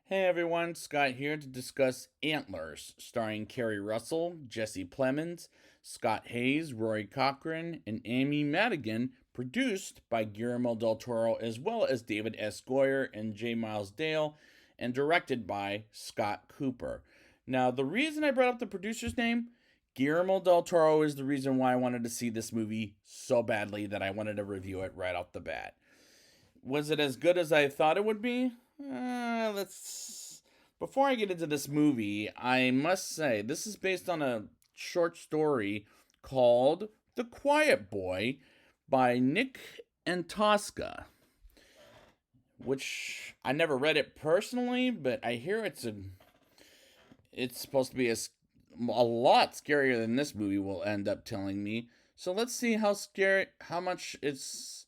Hey everyone, Scott here to discuss Antlers, starring Kerry Russell, Jesse Plemons, Scott Hayes, Rory Cochrane, and Amy Madigan, produced by Guillermo del Toro as well as David S. Goyer and J. Miles Dale, and directed by Scott Cooper. Now, the reason I brought up the producer's name, Guillermo del Toro, is the reason why I wanted to see this movie so badly that I wanted to review it right off the bat. Was it as good as I thought it would be? Let's. Before I get into this movie, I must say this is based on a short story called "The Quiet Boy" by Nick Antosca, which I never read it personally, but I hear it's supposed to be a lot scarier than this movie will end up telling me. So let's see how much this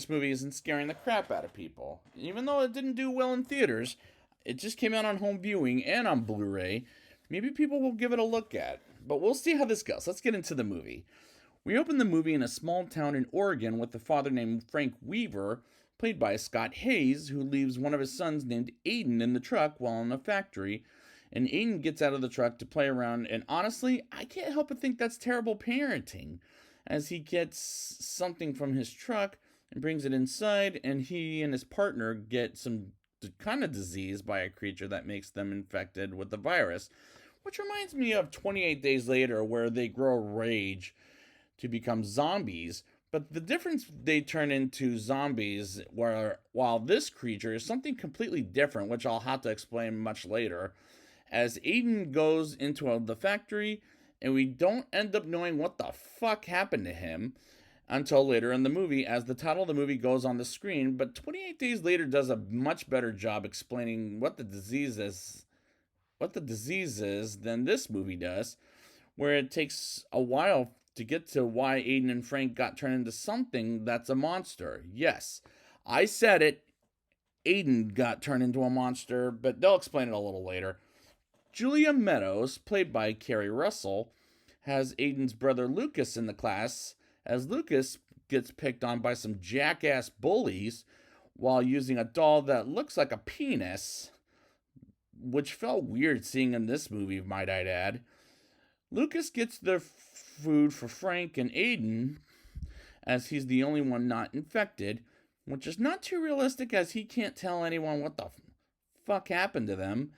movie isn't scaring the crap out of people. Even though it didn't do well in theaters, it just came out on home viewing and on Blu-ray. Maybe people will give it a look at. But we'll see how this goes. Let's get into the movie. We open the movie in a small town in Oregon with a father named Frank Weaver, played by Scott Hayes, who leaves one of his sons named Aiden in the truck while in a factory. And Aiden gets out of the truck to play around, and honestly, I can't help but think that's terrible parenting, as he gets something from his truck and brings it inside, and he and his partner get some kind of disease by a creature that makes them infected with the virus, which reminds me of 28 Days Later, where they grow rage to become zombies. But the difference, they turn into zombies, where while this creature is something completely different, which I'll have to explain much later, as Aiden goes into the factory, and we don't end up knowing what the fuck happened to him until later in the movie, as the title of the movie goes on the screen. But 28 Days Later does a much better job explaining what the disease is than this movie does, where it takes a while to get to why Aiden and Frank got turned into something that's a monster. Yes, I said it. Aiden got turned into a monster, but they'll explain it a little later. Julia Meadows, played by Kerry Russell, has Aiden's brother Lucas in the class, as Lucas gets picked on by some jackass bullies while using a doll that looks like a penis, which felt weird seeing in this movie, might I add. Lucas gets the food for Frank and Aiden, as he's the only one not infected, which is not too realistic as he can't tell anyone what the fuck happened to them.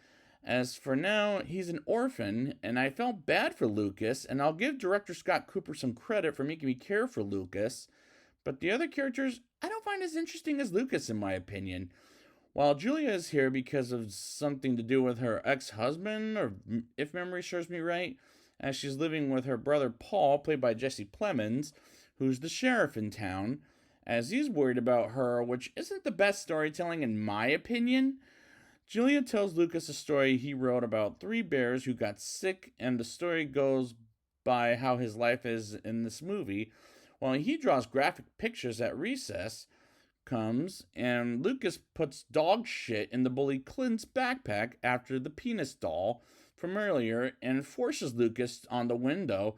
As for now, he's an orphan, and I felt bad for Lucas, and I'll give director Scott Cooper some credit for making me care for Lucas, but the other characters I don't find as interesting as Lucas, in my opinion. While Julia is here because of something to do with her ex-husband, or if memory serves me right, as she's living with her brother Paul, played by Jesse Plemons, who's the sheriff in town, as he's worried about her, which isn't the best storytelling in my opinion. Julia tells Lucas a story he wrote about three bears who got sick, and the story goes by how his life is in this movie, while he draws graphic pictures at recess comes, and Lucas puts dog shit in the bully Clint's backpack after the penis doll from earlier and forces Lucas on the window.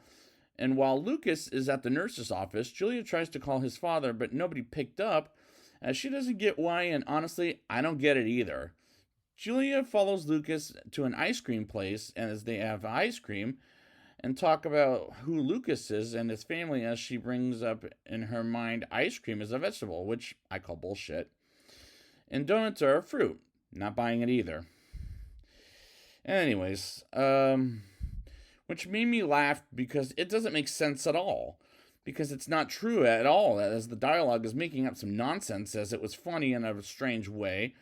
And while Lucas is at the nurse's office, Julia tries to call his father, but nobody picked up, as she doesn't get why, and honestly, I don't get it either. Julia follows Lucas to an ice cream place, and as they have ice cream, and talk about who Lucas is and his family, as she brings up in her mind ice cream is a vegetable, which I call bullshit. And donuts are a fruit. Not buying it either. Anyways, which made me laugh because it doesn't make sense at all. Because it's not true at all, as the dialogue is making up some nonsense, as it was funny in a strange way.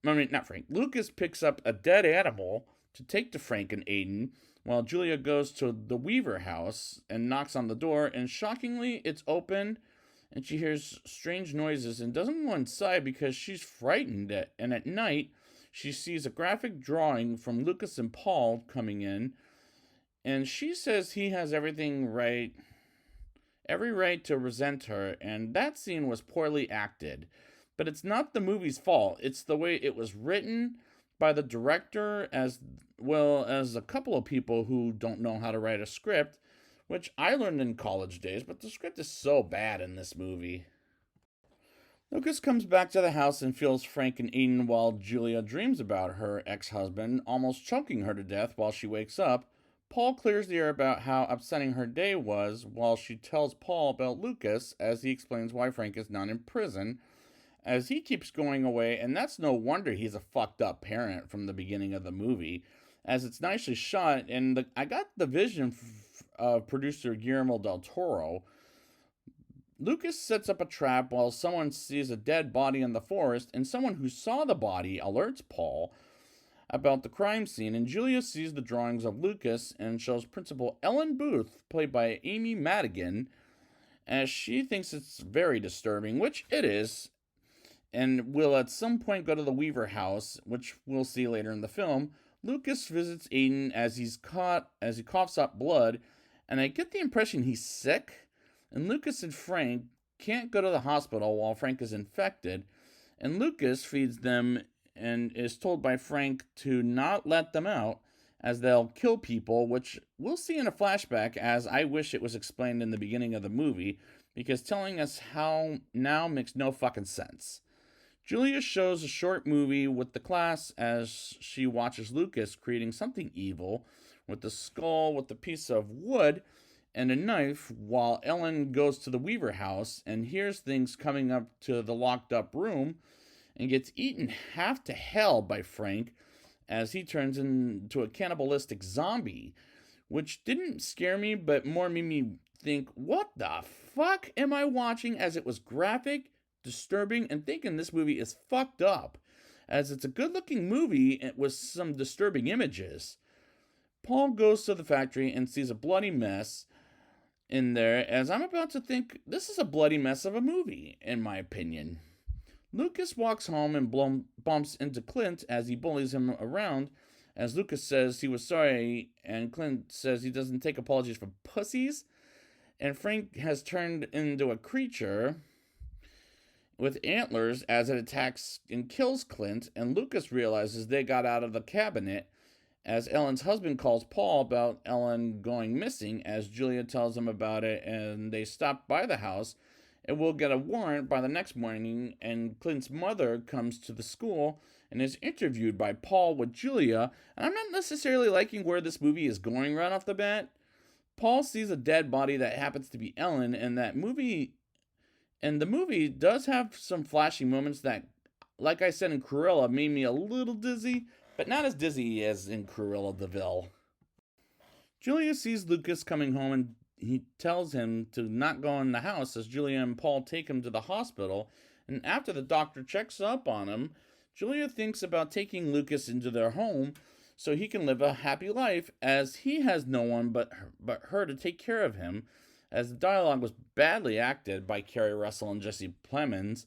Not Frank, Lucas picks up a dead animal to take to Frank and Aiden, while Julia goes to the Weaver house and knocks on the door, and shockingly, it's open, and she hears strange noises and doesn't go inside because she's frightened. And at night, she sees a graphic drawing from Lucas and Paul coming in, and she says he has every right to resent her, and that scene was poorly acted. But it's not the movie's fault. It's the way it was written by the director, as well as a couple of people who don't know how to write a script, which I learned in college days, but the script is so bad in this movie. Lucas comes back to the house and feels Frank and Aiden while Julia dreams about her ex-husband, almost choking her to death while she wakes up. Paul clears the air about how upsetting her day was while she tells Paul about Lucas as he explains why Frank is not in prison as he keeps going away, and that's no wonder he's a fucked up parent from the beginning of the movie, as it's nicely shot, and I got the vision of producer Guillermo del Toro. Lucas sets up a trap while someone sees a dead body in the forest, and someone who saw the body alerts Paul about the crime scene, and Julia sees the drawings of Lucas and shows Principal Ellen Booth, played by Amy Madigan, as she thinks it's very disturbing, which it is, and will at some point go to the Weaver house, which we'll see later in the film. Lucas visits Aiden as he coughs up blood, and I get the impression he's sick. And Lucas and Frank can't go to the hospital while Frank is infected, and Lucas feeds them and is told by Frank to not let them out as they'll kill people, which we'll see in a flashback, as I wish it was explained in the beginning of the movie, because telling us how now makes no fucking sense. Julia shows a short movie with the class as she watches Lucas creating something evil with the skull with a piece of wood and a knife, while Ellen goes to the Weaver house and hears things coming up to the locked up room and gets eaten half to hell by Frank as he turns into a cannibalistic zombie, which didn't scare me but more made me think, what the fuck am I watching, as it was graphic, disturbing, and thinking this movie is fucked up, as it's a good looking movie with some disturbing images. Paul goes to the factory and sees a bloody mess in there, as I'm about to think this is a bloody mess of a movie, in my opinion. Lucas walks home and bumps into Clint as he bullies him around, as Lucas says he was sorry, and Clint says he doesn't take apologies from pussies, and Frank has turned into a creature with antlers as it attacks and kills Clint, and Lucas realizes they got out of the cabinet as Ellen's husband calls Paul about Ellen going missing, as Julia tells him about it, and they stop by the house and will get a warrant by the next morning, and Clint's mother comes to the school and is interviewed by Paul with Julia, and I'm not necessarily liking where this movie is going right off the bat. Paul sees a dead body that happens to be Ellen, and the movie does have some flashy moments that, like I said in Cruella, made me a little dizzy, but not as dizzy as in Cruella de Vil. Julia sees Lucas coming home and he tells him to not go in the house as Julia and Paul take him to the hospital. And after the doctor checks up on him, Julia thinks about taking Lucas into their home so he can live a happy life, as he has no one but her to take care of him, as the dialogue was badly acted by Kerry Russell and Jesse Plemons.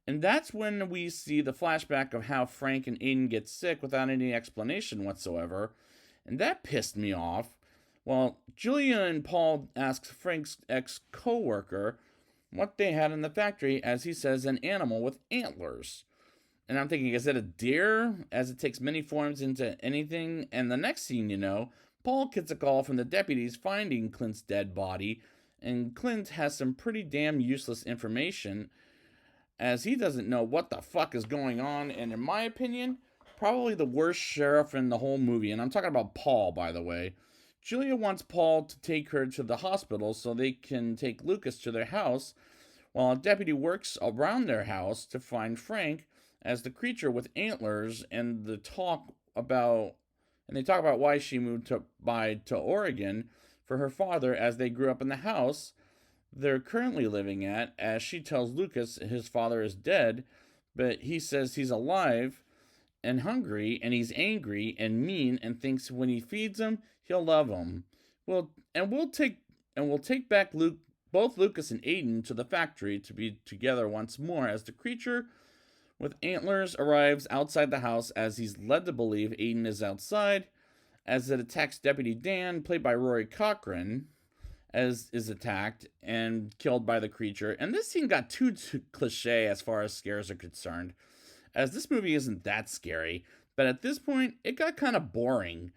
And that's when we see the flashback of how Frank and Aiden get sick without any explanation whatsoever. And that pissed me off. Well, Julia and Paul ask Frank's ex-co-worker what they had in the factory, as he says an animal with antlers. And I'm thinking, is it a deer? As it takes many forms into anything. And the next scene, Paul gets a call from the deputies finding Clint's dead body. And Clint has some pretty damn useless information, as he doesn't know what the fuck is going on. And in my opinion, probably the worst sheriff in the whole movie. And I'm talking about Paul, by the way. Julia wants Paul to take her to the hospital so they can take Lucas to their house, while a deputy works around their house to find Frank as the creature with antlers, and they talk about why she moved to Oregon for her father, as they grew up in the house they're currently living at, as she tells Lucas his father is dead, but he says he's alive and hungry, and he's angry and mean, and thinks when he feeds him, he'll love him. We'll take back both Lucas and Aiden to the factory to be together once more, as the creature with antlers arrives outside the house, as he's led to believe Aiden is outside, as it attacks Deputy Dan, played by Rory Cochrane, as is attacked and killed by the creature. And this scene got too cliche as far as scares are concerned, as this movie isn't that scary, but at this point, it got kind of boring.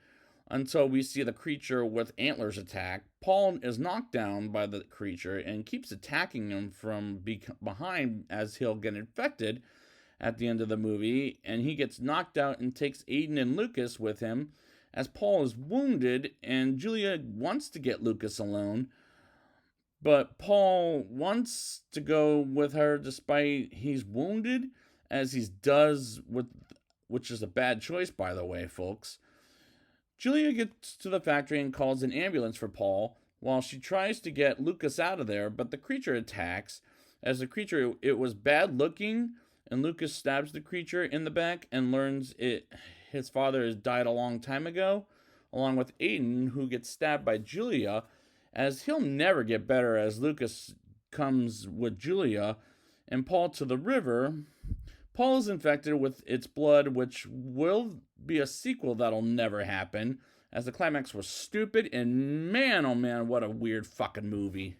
until we see the creature with antlers attack. Paul is knocked down by the creature and keeps attacking him from behind as he'll get infected at the end of the movie, and he gets knocked out and takes Aiden and Lucas with him as Paul is wounded, and Julia wants to get Lucas alone, but Paul wants to go with her despite he's wounded, as he does with, which is a bad choice, by the way, folks. Julia gets to the factory and calls an ambulance for Paul while she tries to get Lucas out of there, but the creature attacks. As the creature, it was bad looking, and Lucas stabs the creature in the back and learns his father has died a long time ago, along with Aiden, who gets stabbed by Julia, as he'll never get better as Lucas comes with Julia and Paul to the river. Paul is infected with its blood, which will be a sequel that'll never happen, as the climax was stupid, and man, oh man, what a weird fucking movie.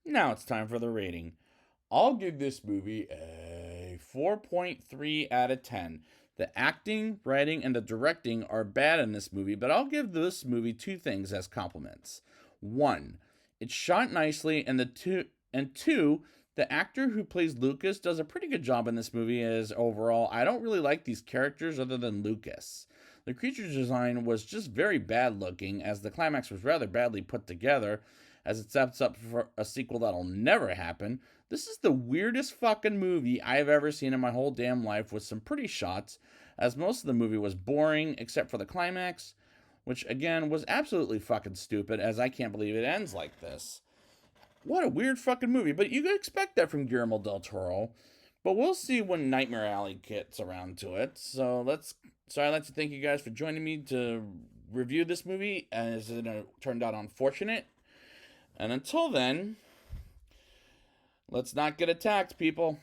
Now it's time for the rating. I'll give this movie a 4.3 out of 10. The acting, writing, and the directing are bad in this movie, but I'll give this movie two things as compliments. One, it's shot nicely, and two, the actor who plays Lucas does a pretty good job in this movie. As overall, I don't really like these characters other than Lucas. The creature design was just very bad looking, as the climax was rather badly put together, as it sets up for a sequel that'll never happen. This is the weirdest fucking movie I've ever seen in my whole damn life, with some pretty shots, as most of the movie was boring except for the climax, which again was absolutely fucking stupid, as I can't believe it ends like this. What a weird fucking movie, but you could expect that from Guillermo del Toro. But we'll see when Nightmare Alley gets around to it. So I'd like to thank you guys for joining me to review this movie, as it turned out unfortunate. And until then, let's not get attacked, people.